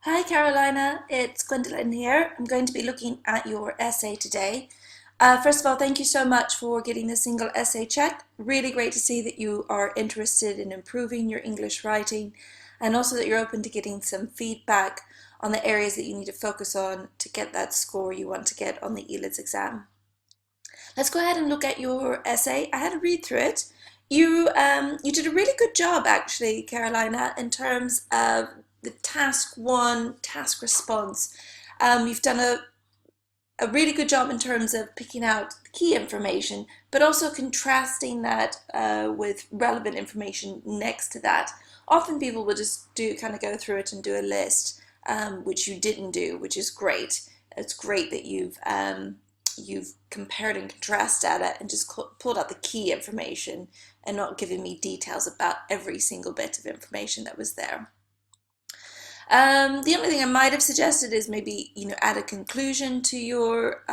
Hi Carolina, it's Gwendolyn here. I'm going to be looking at your essay today. First of all, thank you so much for getting the single essay check. Really great to see that you are interested in improving your English writing and also that you're open to getting some feedback on the areas that you need to focus on to get that score you want to get on the IELTS exam. Let's go ahead and look at your essay. I had a read through it. You did a really good job actually, Carolina, in terms of the task one, task response. You've done a really good job in terms of picking out key information, but also contrasting that with relevant information next to that. Often people will just kind of go through it and do a list, which you didn't do, which is great. It's great that you've compared and contrast data and just pulled out the key information and not given me details about every single bit of information that was there. The only thing I might have suggested is maybe add a conclusion to your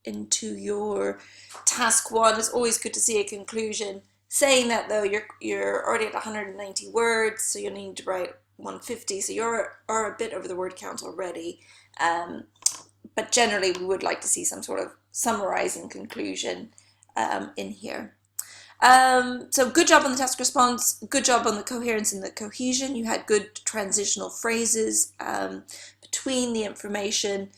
into your task one. It's always good to see a conclusion. Saying that though, you're already at 190 words, so you need to write 150. So you're a bit over the word count already. But generally, we would like to see some sort of summarizing conclusion in here. So good job on the task response, good job on the coherence and the cohesion. You had good transitional phrases between the information.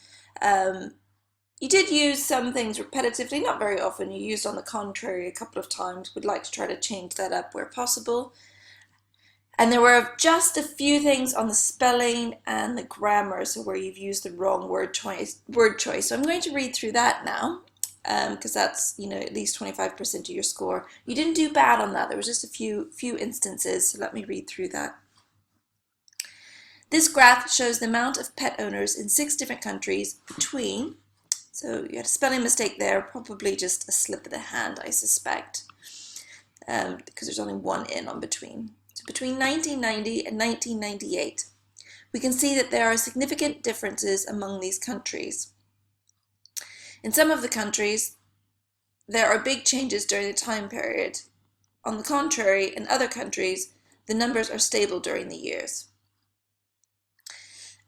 You did use some things repetitively, not very often. You used on the contrary a couple of times. Would like to try to change that up where possible. And there were just a few things on the spelling and the grammar, so where you've used the wrong word choice. So I'm going to read through that now, because that's at least 25% of your score. You didn't do bad on that. There was just a few instances, so let me read through that. This graph shows the amount of pet owners in 6 different countries between, so you had a spelling mistake there, probably just a slip of the hand, I suspect, because there's only one in on between. So between 1990 and 1998, we can see that there are significant differences among these countries. In some of the countries, there are big changes during the time period. On the contrary, in other countries, the numbers are stable during the years.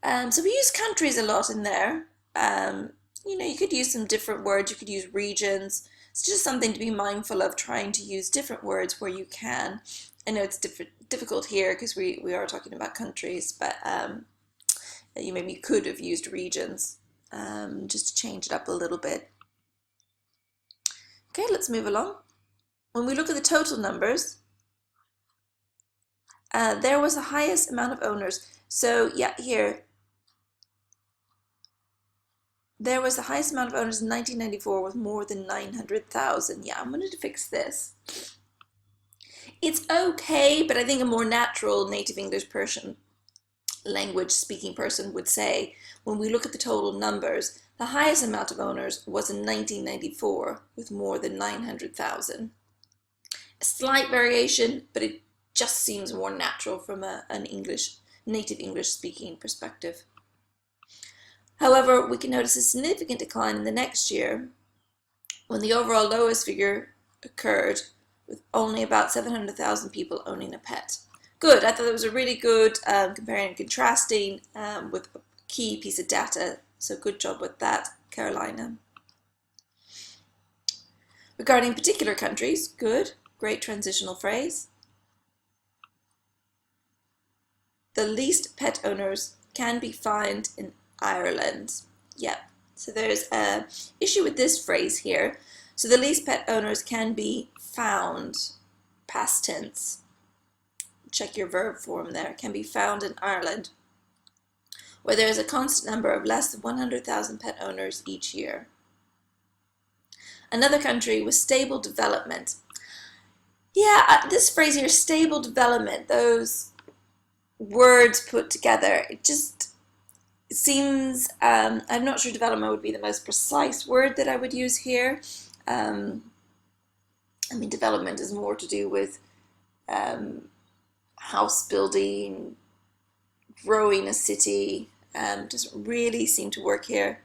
So we use countries a lot in there. You could use some different words. You could use regions. It's just something to be mindful of, trying to use different words where you can. I know it's difficult here because we are talking about countries, but you maybe could have used regions just to change it up a little bit. Okay, let's move along. When we look at the total numbers, there was the highest amount of owners. So yeah, here, there was the highest amount of owners in 1994 with more than 900,000. Yeah, I'm going to fix this. It's okay, but I think a more natural native English person, language speaking person would say, when we look at the total numbers, the highest amount of owners was in 1994 with more than 900,000. A slight variation, but it just seems more natural from an native English speaking perspective. However, we can notice a significant decline in the next year when the overall lowest figure occurred, with only about 700,000 people owning a pet. Good, I thought it was a really good comparing and contrasting with a key piece of data, so good job with that, Carolina. Regarding particular countries, good, great transitional phrase. The least pet owners can be found in Ireland. Yep, so there's an issue with this phrase here. So the least pet owners can be found, past tense. Check your verb form there. Can be found in Ireland, where there is a constant number of less than 100,000 pet owners each year. Another country with stable development. Yeah, this phrase here, stable development, those words put together, it just seems, I'm not sure development would be the most precise word that I would use here. I mean, development is more to do with house building, growing a city. Doesn't really seem to work here.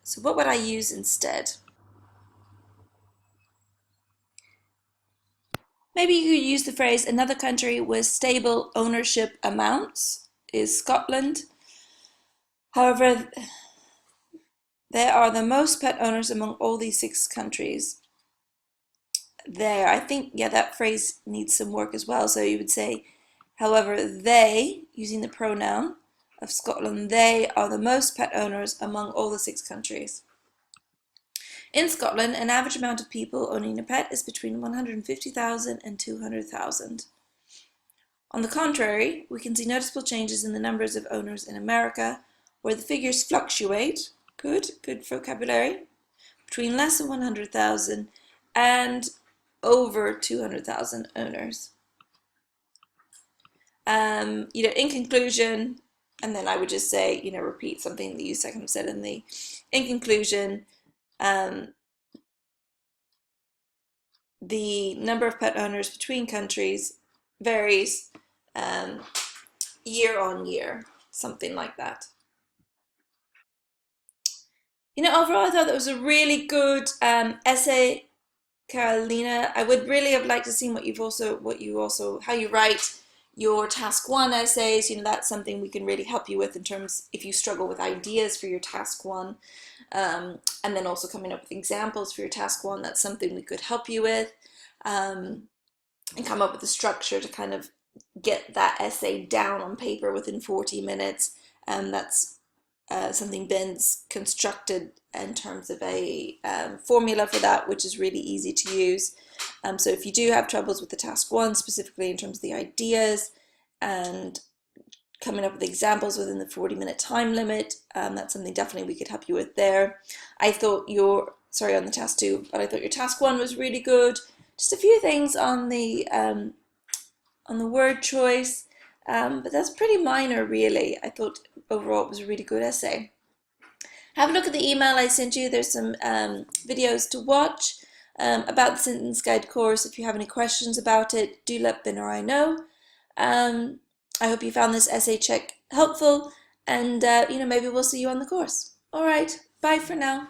So what would I use instead? Maybe you could use the phrase another country with stable ownership amounts is Scotland. However, they are the most pet owners among all these 6 countries. There, I think, yeah, that phrase needs some work as well. So you would say, however, they, using the pronoun of Scotland, they are the most pet owners among all the 6 countries. In Scotland, an average amount of people owning a pet is between 150,000 and 200,000. On the contrary, we can see noticeable changes in the numbers of owners in America, where the figures fluctuate, good vocabulary, between less than 100,000 and over 200,000 owners. In conclusion, and then I would just say, repeat something that you kind of said in conclusion, the number of pet owners between countries varies year on year, something like that. Overall, I thought that was a really good essay, Carolina. I would really have liked to see how you write your task 1 essays. That's something we can really help you with in terms if you struggle with ideas for your task 1. And then also coming up with examples for your task 1, that's something we could help you with, and come up with a structure to kind of get that essay down on paper within 40 minutes. That's something Ben's constructed in terms of a formula for that, which is really easy to use. So if you do have troubles with the task 1, specifically in terms of the ideas and coming up with examples within the 40-minute time limit, that's something definitely we could help you with there. On the task 2, but I thought your task 1 was really good. Just a few things on the word choice, but that's pretty minor, really. I thought overall it was a really good essay. Have a look at the email I sent you. There's some videos to watch about the Sentence Guide course. If you have any questions about it, do let Ben or I know. I hope you found this essay check helpful, and maybe we'll see you on the course. All right, bye for now.